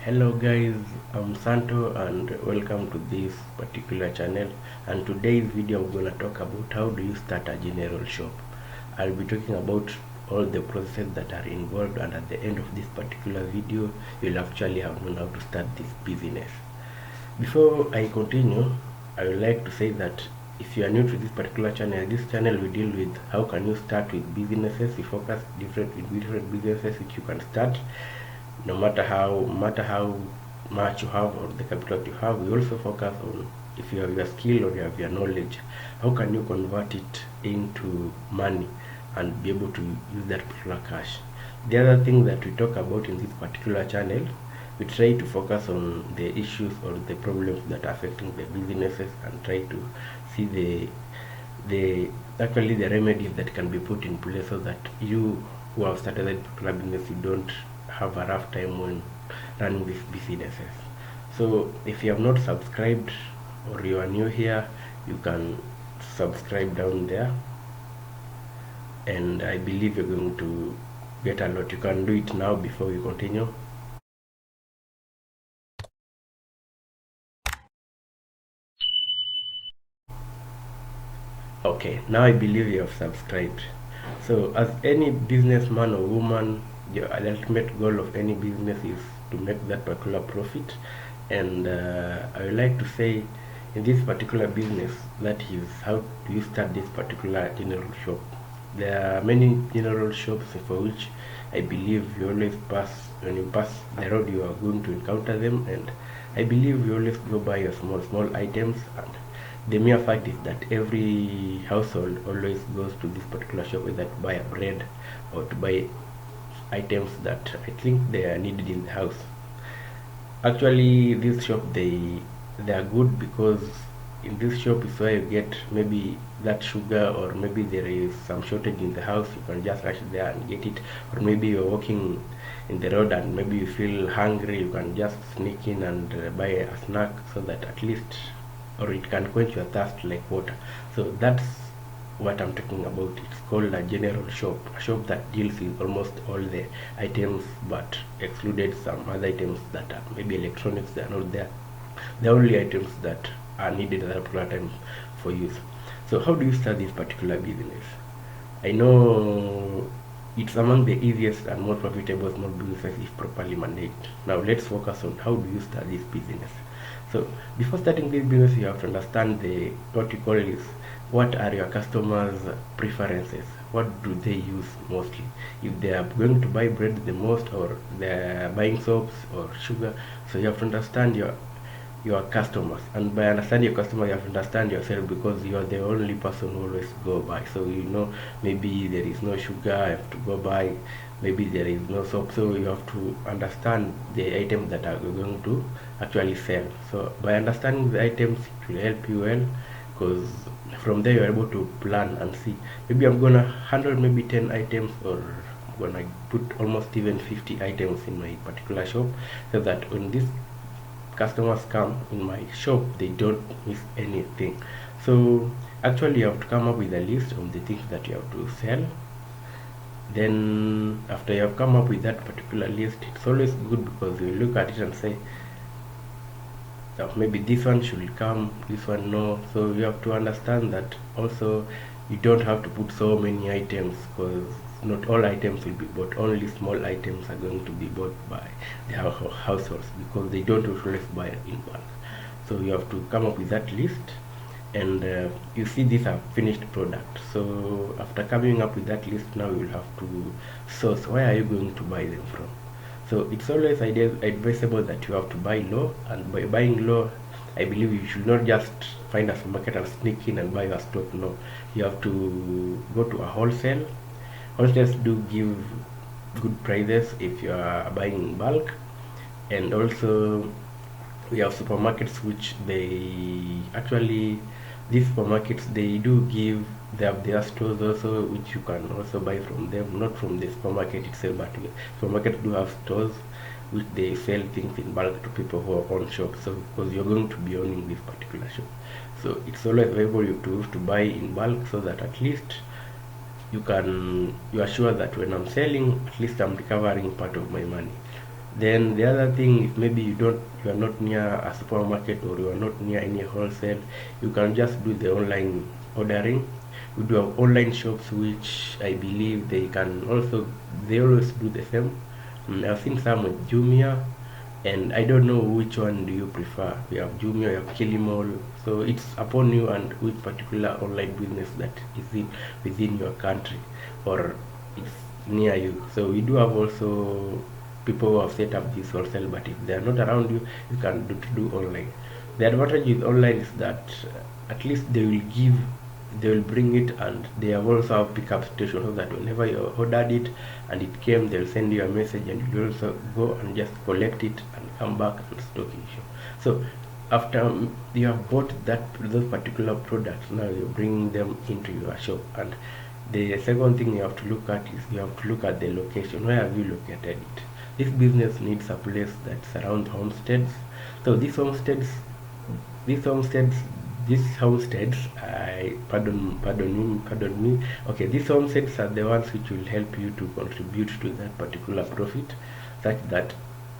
Hello guys, I'm Santo and welcome to this particular channel. And today's video I'm gonna talk about how do you start a general shop. I'll be talking about all the processes that are involved, and at the end of this particular video you'll actually have known how to start this business. Before I continue, I would like to say that if you are new to this particular channel, this channel will deal with how can you start with businesses. We focus different businesses which you can start no matter how much you have or the capital you have. We also focus on if you have your skill or you have your knowledge, how can you convert it into money and be able to use that particular cash. The other thing that we talk about in this particular channel, we try to focus on the issues or the problems that are affecting the businesses and try to see the actually the remedies that can be put in place so that you who have started that particular business, you don't have a rough time when running these businesses. So if you have not subscribed or you are new here, you can subscribe down there, and I believe you're going to get a lot. You can do it now before we continue. Okay, now I believe you have subscribed. So as any businessman or woman, the ultimate goal of any business is to make that particular profit. And I would like to say in this particular business, that is how do you start this particular general shop. There are many general shops for which I believe you always pass, when you pass the road you are going to encounter them, and I believe you always go buy your small items. And the mere fact is that every household always goes to this particular shop either to buy a bread or to buy items that I think they are needed in the house. Actually, this shop they are good because in this shop is where you get maybe that sugar, or maybe there is some shortage in the house, you can just rush there and get it. Or maybe you're walking in the road and maybe you feel hungry, you can just sneak in and buy a snack so that at least, or it can quench your thirst like water. So that's what I'm talking about. It's called a general shop, a shop that deals with almost all the items but excluded some other items that are maybe electronics, they are not there. The only items that are needed at that particular time for use. So how do you start this particular business? I know it's among the easiest and most profitable small businesses if properly managed. Now let's focus on how do you start this business. So before starting this business, you have to understand what you call is, what are your customers' preferences? What do they use mostly? If they are going to buy bread the most, or they are buying soaps or sugar, so you have to understand your customers, and by understanding your customer you have to understand yourself, because you are the only person who always go buy. So you know, maybe there is no sugar, I have to go buy, maybe there is no soap, so you have to understand the items that are going to actually sell. So by understanding the items, it will help you well, because from there you're able to plan and see, maybe I'm gonna handle maybe 10 items, or I'm gonna put almost even 50 items in my particular shop, so that when these customers come in my shop they don't miss anything. So actually you have to come up with a list of the things that you have to sell. Then after you have come up with that particular list, it's always good because you look at it and say, maybe this one should come, this one no. So you have to understand that also you don't have to put so many items, because not all items will be bought. Only small items are going to be bought by the households, because they don't usually buy in bulk. So you have to come up with that list, and you see these are finished product. So after coming up with that list, now you will have to source where are you going to buy them from. So it's always advisable that you have to buy low, and by buying low, I believe you should not just find a supermarket and sneak in and buy your stock. No, you have to go to a wholesale. Wholesalers do give good prices if you are buying in bulk, and also we have supermarkets which they actually, these supermarkets they do give, they have their stores also which you can also buy from them, not from the supermarket itself, but supermarkets do have stores which they sell things in bulk to people who are on shops. So because you're going to be owning this particular shop, so it's always available you to buy in bulk, so that at least you are sure that when I'm selling, at least I'm recovering part of my money. Then the other thing, if maybe you are not near a supermarket or you are not near any wholesale, you can just do the online ordering. We do have online shops which I believe they always do the same. I've seen some with Jumia, and I don't know which one do you prefer. We have Jumia, we have Kilimall, so it's upon you and which particular online business that is within your country or it's near you. So we do have also people who have set up this wholesale, but if they are not around you, you can do online. The advantage with online is that at least they will bring it, and they have also have pickup station, so that whenever you ordered it and it came, they'll send you a message and you also go and just collect it and come back and stock it. So after you have bought those particular products, now you're bringing them into your shop. And the second thing you have to look at is you have to look at the location. Where have you located it? This business needs a place that's around homesteads. So these homesteads pardon me, okay, these homesteads are the ones which will help you to contribute to that particular profit, such that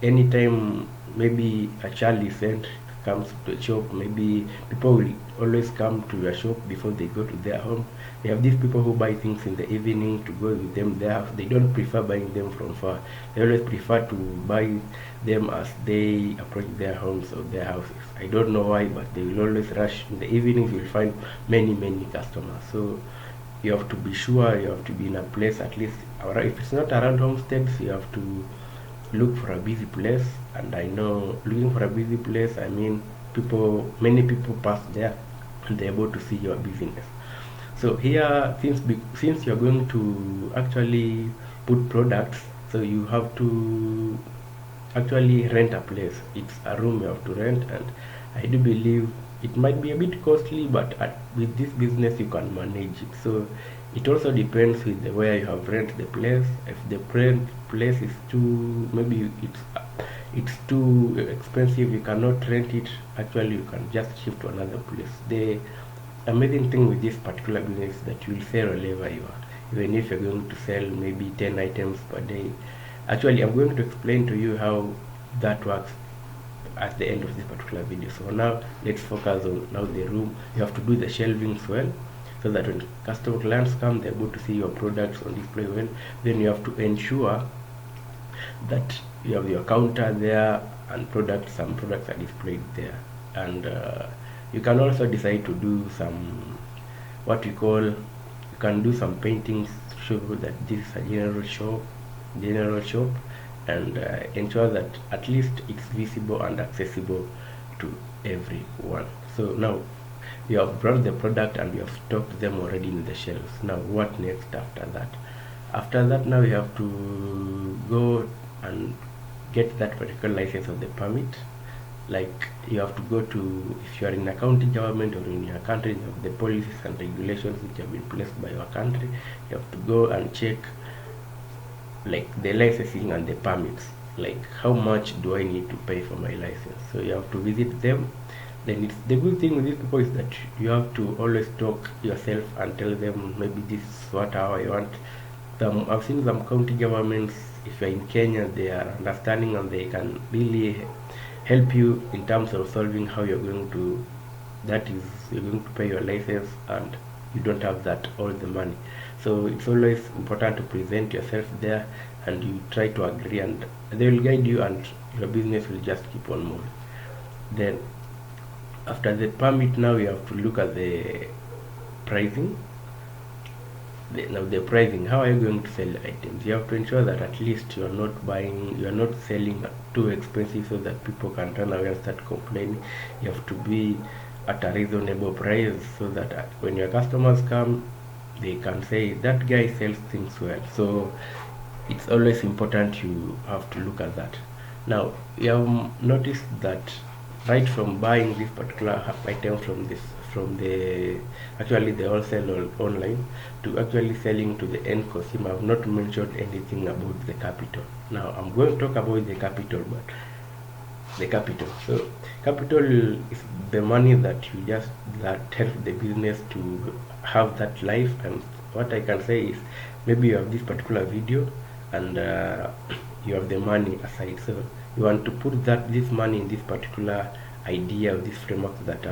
anytime maybe a child is sent comes to the shop, maybe people will always come to your shop before they go to their home. They have these people who buy things in the evening to go with them there. They don't prefer buying them from far. They always prefer to buy them as they approach their homes or their houses. I don't know why, but they will always rush in the evenings. You will find many customers. So you have to be sure you have to be in a place at least, or if it's not around homesteads, you have to look for a busy place. And I know looking for a busy place, I mean many people pass there and they're able to see your business. So here, since you're going to actually put products, so you have to actually rent a place. It's a room you have to rent, and I do believe it might be a bit costly, but with this business you can manage it. So it also depends with where you have rent the place. If the place is too, maybe it's too expensive, you cannot rent it, actually you can just shift to another place. The amazing thing with this particular business is that you will sell wherever you are, even if you're going to sell maybe 10 items per day. Actually, I'm going to explain to you how that works at the end of this particular video. So now let's focus on now the room. You have to do the shelving well, so that when customer clients come, they're able to see your products on display well. Then you have to ensure that you have your counter there and some products are displayed there. And you can also decide to do some you can do some paintings to show that this is a general shop, and ensure that at least it's visible and accessible to everyone. So now you have brought the product and you have stocked them already in the shelves. Now what next after that? After that, now you have to go and get that particular license of the permit. Like you have to go to, if you are in a county government or in your country, you have the policies and regulations which have been placed by your country. You have to go and check like the licensing and the permits, like how much do I need to pay for my license. So you have to visit them. Then the good thing with these people is that you have to always talk yourself and tell them maybe this is what how I want. I've seen some county governments, if you're in Kenya, they are understanding and they can really help you in terms of solving how you're going to pay your license, and you don't have that all the money. So it's always important to present yourself there, and you try to agree, and they will guide you, and your business will just keep on moving. Then after the permit, now you have to look at the pricing. The pricing, how are you going to sell items? You have to ensure that at least you are not selling too expensive so that people can run away and start complaining. You have to be at a reasonable price, so that when your customers come, they can say that guy sells things well. So it's always important you have to look at that. Now you have noticed that right from buying this particular item from the wholesale or online to actually selling to the end consumer, I have not mentioned anything about the capital. Now I'm going to talk about the capital, so capital is the money that helps the business to have that life. And what I can say is, maybe you have this particular video and you have the money aside, so you want to put this money in this particular idea of this framework that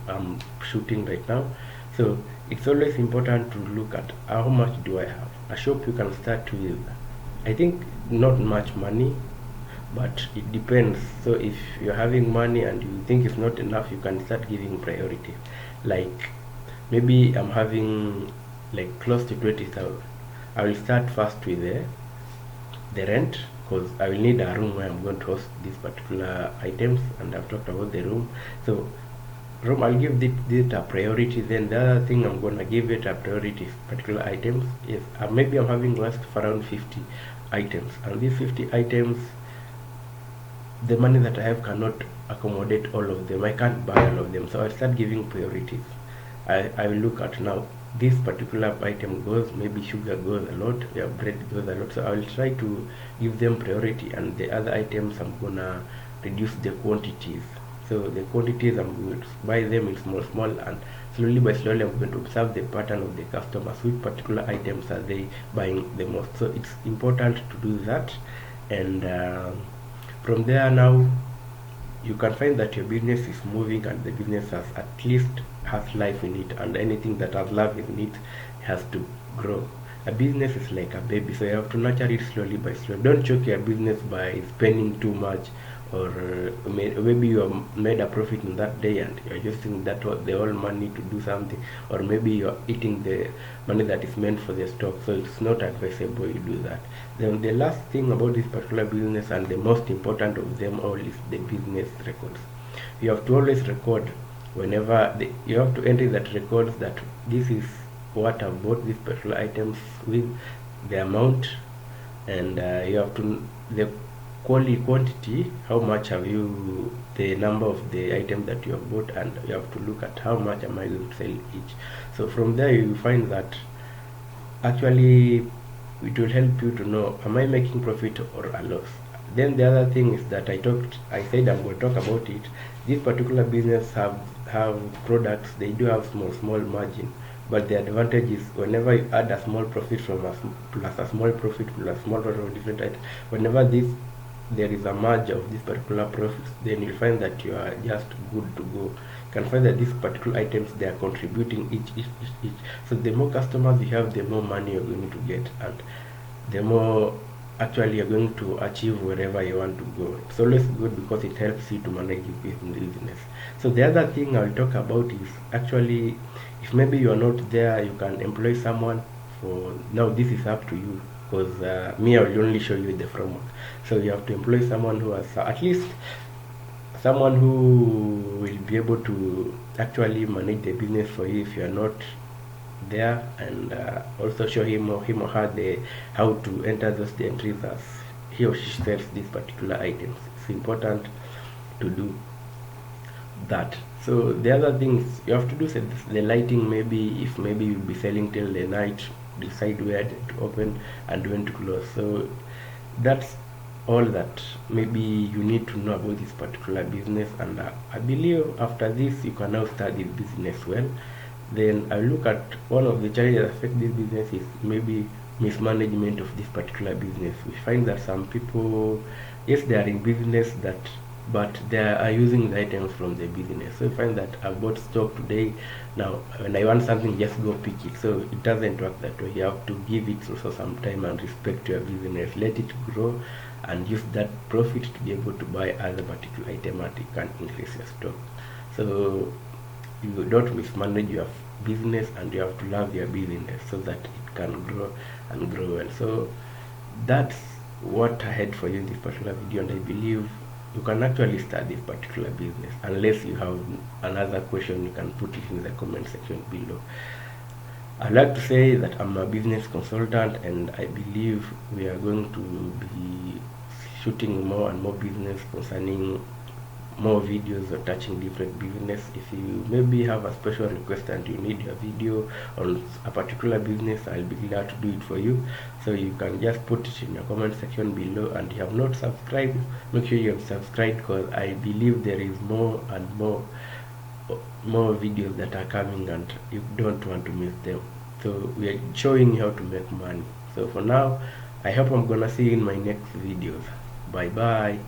I'm shooting right now. So it's always important to look at how much do I have. A shop you can start with, I think, not much money, but it depends. So if you're having money and you think it's not enough, you can start giving priority. Like maybe I'm having like close to 20,000. I will start first with the rent, because I will need a room where I'm going to host these particular items, and I've talked about the room. So room, I'll give it a priority. Then the other thing I'm gonna give it a priority particular items is maybe I'm having list of around 50 items, and these 50 items, the money that I have cannot accommodate all of them. I can't buy all of them, so I'll start giving priorities. I will look at now this particular item goes, maybe sugar goes a lot, yeah, bread goes a lot, so I will try to give them priority, and the other items I'm gonna reduce the quantities. So the quantities I'm going to buy them in small, and slowly by slowly I'm going to observe the pattern of the customers, which particular items are they buying the most. So it's important to do that, and from there now you can find that your business is moving, and the business has at least has life in it, and anything that has life in it has to grow. A business is like a baby, so you have to nurture it slowly by slowly. Don't choke your business by spending too much, or maybe you have made a profit in that day and you're using that the whole money to do something, or maybe you're eating the money that is meant for the stock. So it's not advisable you do that. Then the last thing about this particular business, and the most important of them all, is the business records. You have to always record whenever you have to enter that records that this is what I bought these particular items with, the amount, and you have to the quantity, how much have you, the number of the item that you have bought, and you have to look at how much am I going to sell each. So from there you find that actually it will help you to know, am I making profit or a loss. Then the other thing is that I said I'm going to talk about it. This particular business have products, they do have small margin, but the advantage is whenever you add a small profit from plus a small profit plus a small profit of different items, whenever there is a merge of this particular profits, then you'll find that you are just good to go. You can find that these particular items, they are contributing each. So the more customers you have, the more money you're going to get, and the more actually you're going to achieve wherever you want to go. It's always good because it helps you to manage your business. So the other thing I'll talk about is actually, if maybe you are not there, you can employ someone. For now, this is up to you, because me, I will only show you the framework. So you have to employ someone who has at least someone who will be able to actually manage the business for you if you are not there, and also show him or her how to enter the entries as he or she sells these particular items. It's important to do that. So the other things you have to do is the lighting. Maybe if you'll be selling till the night, decide where to open and when to close. So that's all that maybe you need to know about this particular business, and I believe after this you can now start this business well. Then I look at one of the challenges that affect this business is maybe mismanagement of this particular business. We find that some people, yes, they are in business but they are using the items from the business. So you find that I bought stock today, now when I want something, just go pick it. So it doesn't work that way. You have to give it also some time and respect your business, let it grow, and use that profit to be able to buy other particular item, and you can increase your stock. So you don't mismanage your business, and you have to love your business so that it can grow and grow well. So that's what I had for you in this particular video, and I believe you can actually start this particular business. Unless you have another question, you can put it in the comment section below. I'd like to say that I'm a business consultant, and I believe we are going to be shooting more and more business concerning more videos or touching different business. If you maybe have a special request and you need a video on a particular business, I'll be glad to do it for you. So you can just put it in the comment section below, and if you have not subscribed, make sure you have subscribed, because I believe there is more and more videos that are coming, and you don't want to miss them. So we are showing you how to make money. So for now, I hope I'm gonna see you in my next videos. Bye bye.